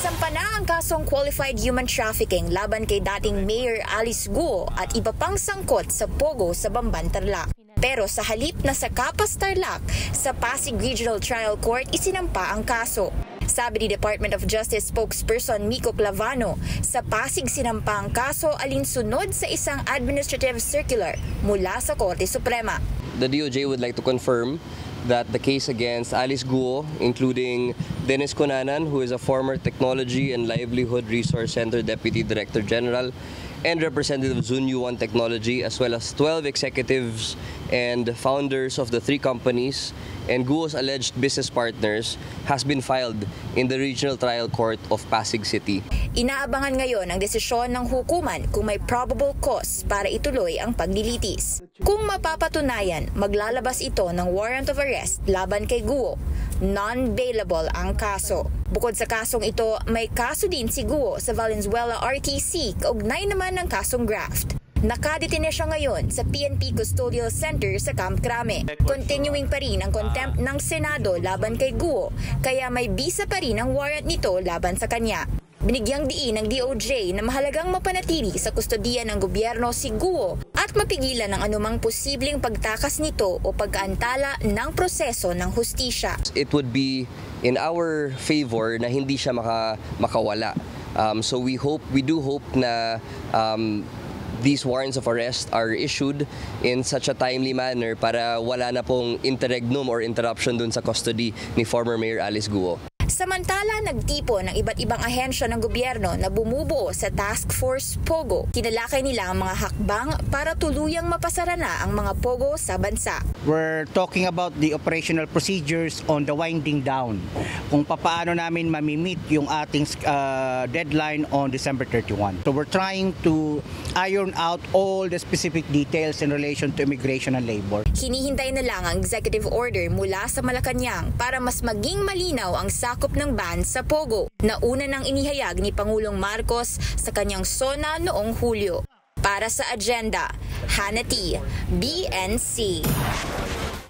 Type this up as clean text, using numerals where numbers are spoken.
Nasampa na ang kasong qualified human trafficking laban kay dating Mayor Alice Guo at iba pang sangkot sa Pogo sa Bamban, Tarlac. Pero sa halip na sa Capas, Tarlac, sa Pasig Regional Trial Court isinampa ang kaso. Sabi ni Department of Justice spokesperson Miko Clavano, sa Pasig sinampa ang kaso alinsunod sa isang administrative circular mula sa Korte Suprema. The DOJ would like to confirm that the case against Alice Guo, including Dennis Conanan, who is a former Technology and Livelihood Resource Center Deputy Director General, and Representative Zun Yuan Technology, as well as 12 executives and founders of the 3 companies and Guo's alleged business partners, has been filed in the Regional Trial Court of Pasig City. Inaabangan ngayon ang desisyon ng hukuman kung may probable cause para ituloy ang paglilitis. Kung mapapatunayan, maglalabas ito ng warrant of arrest laban kay Guo. Non-bailable ang kaso. Bukod sa kasong ito, may kaso din si Guo sa Valenzuela RTC kaugnay naman ng kasong graft. Nakadetine siya ngayon sa PNP Custodial Center sa Camp Crame. Continuing pa rin ang contempt ng Senado laban kay Guo, kaya may bisa pa rin ang warrant nito laban sa kanya. Binigyang diin ng DOJ na mahalagang mapanatili sa kustodiya ng gobyerno si Guo at mapigilan ang anumang posibleng pagtakas nito o pag-aantala ng proseso ng hustisya. It would be in our favor na hindi siya makawala. So we do hope na these warrants of arrest are issued in such a timely manner para wala na pong interregnum or interruption dun sa custody ni former Mayor Alice Guo. Samantala, nagtipo ng iba't ibang ahensya ng gobyerno na bumubuo sa Task Force Pogo. Kinalakay nila ang mga hakbang para tuluyang mapasara na ang mga Pogo sa bansa. We're talking about the operational procedures on the winding down. Kung paano namin mamimit yung ating deadline on December 31. So we're trying to iron out all the specific details in relation to immigration and labor. Hinihintay na lang ang executive order mula sa Malacanang para mas maging malinaw ang sakop ng ban sa Pogo na una nang inihayag ni Pangulong Marcos sa kanyang SONA noong Hulyo. Para sa Agenda, Hannah T, BNC.